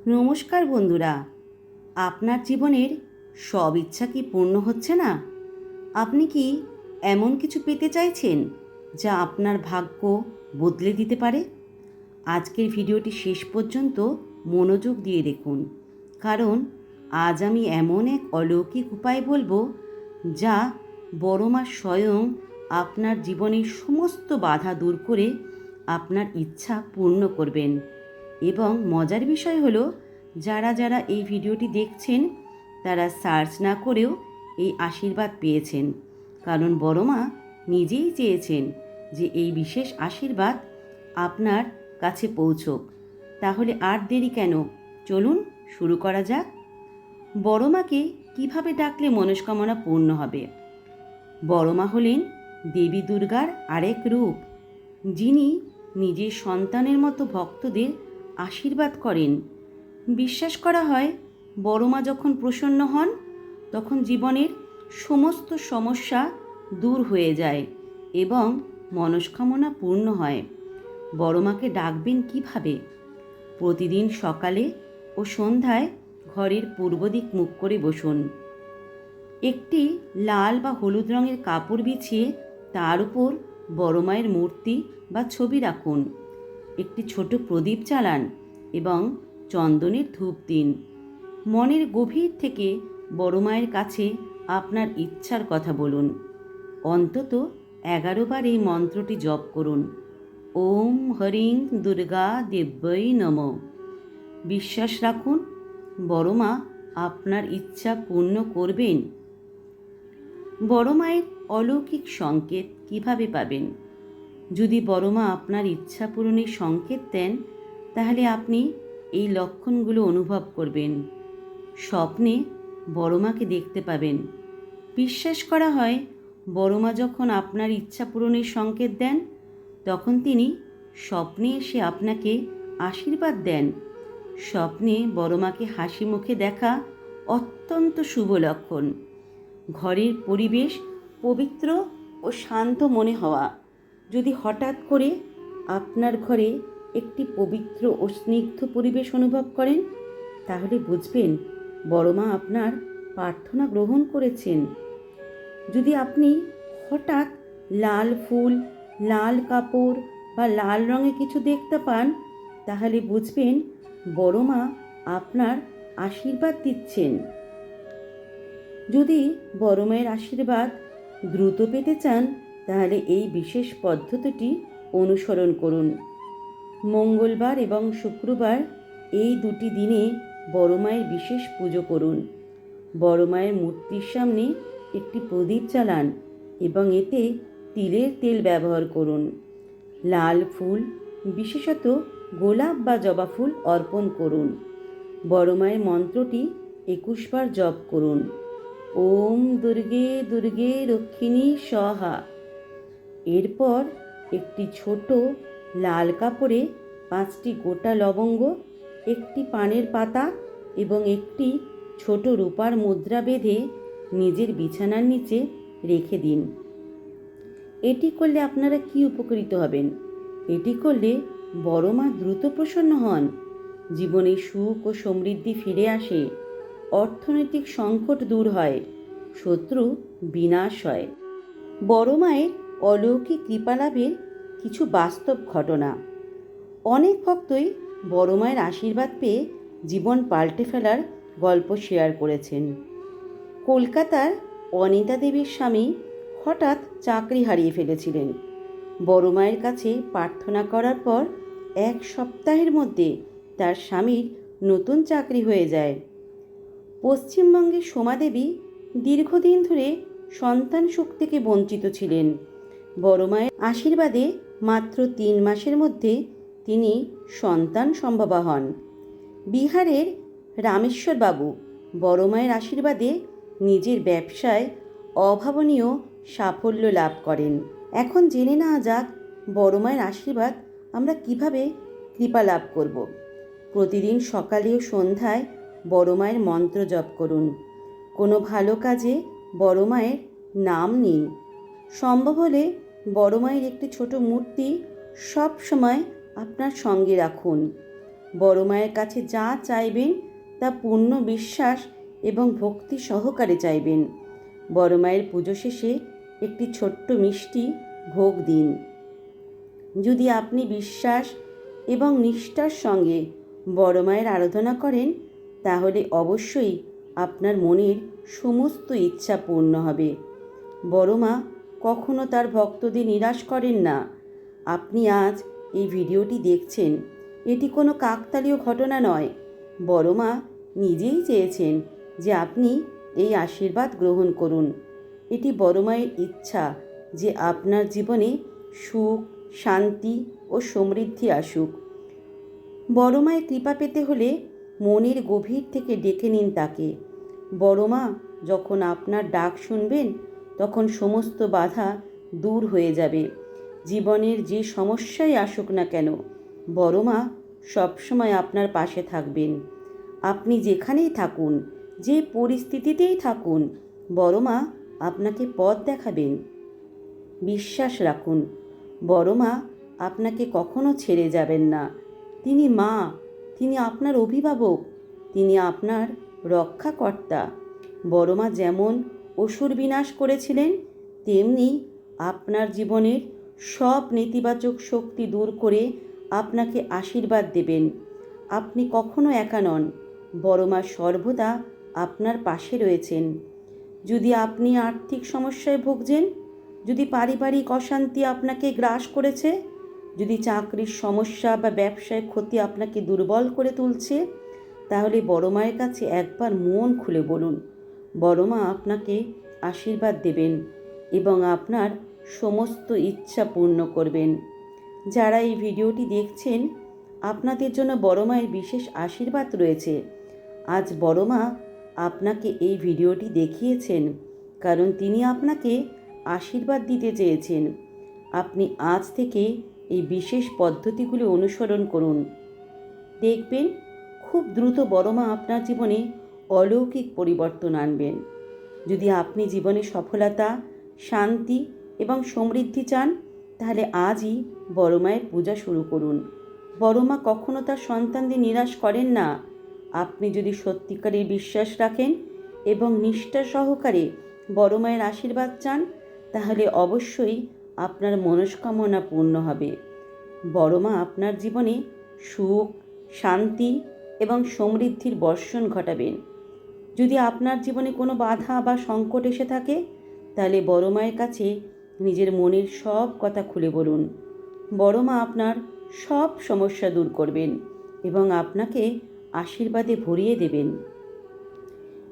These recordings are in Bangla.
নমস্কার বন্ধুরা। আপনার জীবনের সব ইচ্ছা কি পূর্ণ হচ্ছে না? আপনি কি এমন কিছু পেতে চাইছেন যা আপনার ভাগ্য বদলে দিতে পারে? আজকের ভিডিওটি শেষ পর্যন্ত মনোযোগ দিয়ে দেখুন, কারণ আজ আমি এমন এক অলৌকিক উপায় বলবো যা বড় মা স্বয়ং আপনার জীবনের সমস্ত বাধা দূর করে আপনার ইচ্ছা পূর্ণ করবেন। এবং মজার বিষয় হলো, যারা যারা এই ভিডিওটি দেখছেন তারা সার্চ না করেও এই আশীর্বাদ পেয়েছেন, কারণ বড় মা নিজেই চেয়েছেন যে এই বিশেষ আশীর্বাদ আপনার কাছে পৌঁছক। তাহলে আর দেরি কেন, চলুন শুরু করা যাক। বড় মাকে কীভাবে ডাকলে মনস্কামনা পূর্ণ হবে? বড় মা হলেন দেবী দুর্গার আরেক রূপ, যিনি নিজের সন্তানের মতো ভক্তদের আশীর্বাদ করেন। বিশ্বাস করা হয়, বড় মা যখন প্রসন্ন হন তখন জীবনের সমস্ত সমস্যা দূর হয়ে যায় এবং মনস্কামনা পূর্ণ হয়। বড় মাকে ডাকবেন কিভাবে? প্রতিদিন সকালে ও সন্ধ্যায় ঘরের পূর্ব দিক মুখ করে বসুন। একটি লাল বা হলুদ রঙের কাপড় বিছিয়ে তার উপর বড় মায়ের মূর্তি বা ছবি রাখুন। একটি ছোট প্রদীপ জ্বালান এবং চন্দনের ধূপ দিন। মনের গভীর থেকে বড় মায়ের কাছে আপনার ইচ্ছার কথা বলুন। অন্তত 11 বার এই মন্ত্রটি জপ করুন। ওম হরিং দুর্গা দেব্যই নমঃ। বিশ্বাস রাখুন, বড় মা আপনার ইচ্ছা পূর্ণ করবেন। বড় মায়ের অলৌকিক সংকেত কিভাবে পাবেন? যদি বড় মা আপনার ইচ্ছা পূরণের সংকেত দেন, তাহলে আপনি এই লক্ষণগুলো অনুভব করবেন। স্বপ্নে বড় মাকে দেখতে পাবেন। বিশ্বাস করা হয়, বড় মা যখন আপনার ইচ্ছা পূরণের সংকেত দেন তখন তিনি স্বপ্নে এসে আপনাকে আশীর্বাদ দেন। স্বপ্নে বড় মাকে হাসি মুখে দেখা অত্যন্ত শুভ লক্ষণ। ঘরের পরিবেশ পবিত্র ও শান্ত মনে হওয়া। যদি হঠাৎ করে আপনার ঘরে একটি পবিত্র ও স্নিগ্ধ পরিবেশ অনুভব করেন, তাহলে বুঝবেন বড় মা আপনার প্রার্থনা গ্রহণ করেছেন। যদি আপনি হঠাৎ লাল ফুল, লাল কাপড় বা লাল রঙে কিছু দেখতে পান, তাহলে বুঝবেন বড় মা আপনার আশীর্বাদ দিচ্ছেন। যদি বড় মায়ের আশীর্বাদ দ্রুত পেতে চান, তাহলে এই বিশেষ পদ্ধতিটি অনুসরণ করুন। মঙ্গলবার এবং শুক্রবার এই দুটি দিনে বড় মায়ের বিশেষ পুজো করুন। বড় মায়ের মূর্তির সামনে একটি প্রদীপ জ্বালান এবং এতে তিলের তেল ব্যবহার করুন। লাল ফুল, বিশেষত গোলাপ বা জবা ফুল অর্পণ করুন। বড় মায়ের মন্ত্রটি 21 বার জপ করুন। ওম দুর্গে দুর্গে রক্ষিণী স্বাহা। এরপর একটি ছোট লাল কাপড়ে 5টি গোটা লবঙ্গ, একটি পানের পাতা এবং একটি ছোট রূপার মুদ্রা বেঁধে নিজের বিছানার নিচে রেখে দিন। এটি করলে আপনারা কি উপকৃত হবেন? এটি করলে বড় মা দ্রুত প্রসন্ন হন, জীবনে সুখ ও সমৃদ্ধি ফিরে আসে, অর্থনৈতিক সংকট দূর হয়, শত্রু বিনাশ হয়। বড় মায়ের অলৌকিক কৃপালাভের কিছু বাস্তব ঘটনা। অনেক ভক্তই বড় মায়ের আশীর্বাদ পেয়ে জীবন পাল্টে ফেলার গল্প শেয়ার করেছেন। কলকাতার অনিতা দেবীর স্বামী হঠাৎ চাকরি হারিয়ে ফেলেছিলেন। বড় মায়ের কাছে প্রার্থনা করার পর 1 সপ্তাহের মধ্যে তার স্বামীর নতুন চাকরি হয়ে যায়। পশ্চিমবঙ্গের সোমাদেবী দীর্ঘদিন ধরে সন্তান সুখ থেকে বঞ্চিত ছিলেন। বড় মায়ের আশীর্বাদে মাত্র 3 মাসের মধ্যে তিনি সন্তান সম্ভবা হন। বিহারের রামেশ্বর বাবু বড় মায়ের আশীর্বাদে নিজের ব্যবসায় অভাবনীয় সাফল্য লাভ করেন। এখন জেনে নেওয়া যাক, বড় মায়ের আশীর্বাদ আমরা কিভাবে কৃপা লাভ করব। প্রতিদিন সকালে ও সন্ধ্যায় বড় মায়ের মন্ত্র জপ করুন। কোনো ভালো কাজে বড় মায়ের নাম নিন। সম্ভব হলে বড় মায়ের একটি ছোট মূর্তি সব সময় আপনার সঙ্গে রাখুন। বড় মায়ের কাছে যা চাইবেন তা পূর্ণ বিশ্বাস এবং ভক্তি সহকারে চাইবেন। বড় মায়ের পুজো শেষে একটি ছোট্ট মিষ্টি ভোগ দিন। যদি আপনি বিশ্বাস এবং নিষ্ঠার সঙ্গে বড় মায়ের আরাধনা করেন, তাহলে অবশ্যই আপনার মনের সমস্ত ইচ্ছা পূর্ণ হবে। বড় মা কখনো তার ভক্তদের নিরাশ করেন না। আপনি আজ এই ভিডিওটি দেখছেন, এটি কোনো কাকতালীয় ঘটনা নয়। বড় মা নিজেই চেয়েছেন যে আপনি এই আশীর্বাদ গ্রহণ করুন। এটি বড় মায়ের ইচ্ছা যে আপনার জীবনে সুখ, শান্তি ও সমৃদ্ধি আসুক। বড় মায়ের কৃপা পেতে হলে মনের গভীর থেকে ডেকে নিন তাকে। বড় মা যখন আপনার ডাক শুনবেন, তখন সমস্ত বাধা দূর হয়ে যাবে। জীবনের যে সমস্যাই আসুক না কেন, বড় মা সবসময় আপনার পাশে থাকবেন। আপনি যেখানেই থাকুন, যে পরিস্থিতিতেই থাকুন, বড় মা আপনাকে পথ দেখাবেন। বিশ্বাস রাখুন, বড় মা আপনাকে কখনো ছেড়ে যাবেন না। তিনি মা, তিনি আপনার অভিভাবক, তিনি আপনার রক্ষাকর্তা। বড় মা যেমন অসুর বিনাশ করেছিলেন, তেমনি আপনার জীবনের সব নেতিবাচক শক্তি দূর করে আপনাকে আশীর্বাদ দেবেন। আপনি কখনো একা নন, বড় মা সর্বদা আপনার পাশে রয়েছেন। যদি আপনি আর্থিক সমস্যায় ভুগছেন, যদি পারিবারিক অশান্তি আপনাকে গ্রাস করেছে, যদি চাকরির সমস্যা বা ব্যবসায় ক্ষতি আপনাকে দুর্বল করে তুলছে, তাহলে বড় মায়ের কাছে একবার মন খুলে বলুন। বড় মা আপনাকে আশীর্বাদ দেবেন এবং আপনার সমস্ত ইচ্ছা পূর্ণ করবেন। যারা এই ভিডিওটি দেখছেন, আপনাদের জন্য বড় মায়ের বিশেষ আশীর্বাদ রয়েছে। আজ বড় মা আপনাকে এই ভিডিওটি দেখিয়েছেন কারণ তিনি আপনাকে আশীর্বাদ দিতে চেয়েছেন। আপনি আজ থেকে এই বিশেষ পদ্ধতিগুলি অনুসরণ করুন। দেখবেন খুব দ্রুত বড় মা আপনার জীবনে অলৌকিক পরিবর্তন আনবেন। যদি আপনি জীবনে সফলতা, শান্তি এবং সমৃদ্ধি চান, তাহলে আজই বড় মায়ের পূজা শুরু করুন। বড় মা কখনো তার সন্তানদের নিরাশ করেন না। আপনি যদি সত্যিকারের বিশ্বাস রাখেন এবং নিষ্ঠা সহকারে বড় মায়ের আশীর্বাদ চান, তাহলে অবশ্যই আপনার মনস্কামনা পূর্ণ হবে। বড় মা আপনার জীবনে সুখ, শান্তি এবং সমৃদ্ধির বর্ষণ ঘটাবেন। যদি আপনার জীবনে কোনো বাধা বা সংকট এসে থাকে, তাহলে বড় মায়ের কাছে নিজের মনের সব কথা খুলে বলুন। বড় মা আপনার সব সমস্যা দূর করবেন এবং আপনাকে আশীর্বাদে ভরিয়ে দেবেন।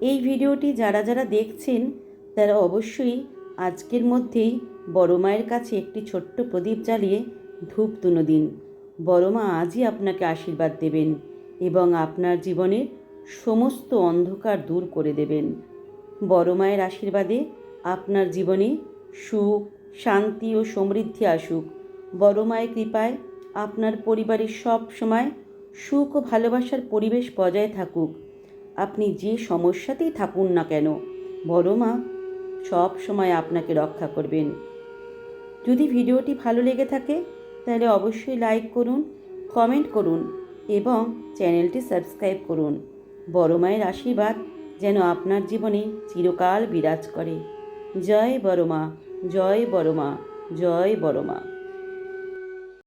এই ভিডিওটি যারা যারা দেখছেন, তারা অবশ্যই আজকের মধ্যেই বড় মায়ের কাছে একটি ছোট্ট প্রদীপ জ্বালিয়ে ধূপ ধুনো দিন। বড় মা আজই আপনাকে আশীর্বাদ দেবেন এবং আপনার জীবনের সমস্ত অন্ধকার দূর করে দেবেন। বড় মায়ের আশীর্বাদে আপনার জীবনে সুখ, শান্তি ও সমৃদ্ধি আসুক। বড় মায়ের কৃপায় আপনার পরিবারের সব সময় সুখ ও ভালোবাসার পরিবেশ বজায় থাকুক। আপনি যে সমস্যাতেই থাকুন না কেন, বড় মা সব সময় আপনাকে রক্ষা করবেন। যদি ভিডিওটি ভালো লেগে থাকে, তাহলে অবশ্যই লাইক করুন, কমেন্ট করুন এবং চ্যানেলটি সাবস্ক্রাইব করুন। বড় মায়ের আশীর্বাদ যেন আপনার জীবনে চিরকাল বিরাজ করে। জয় বড় মা, জয় বড় মা, জয় বড় মা।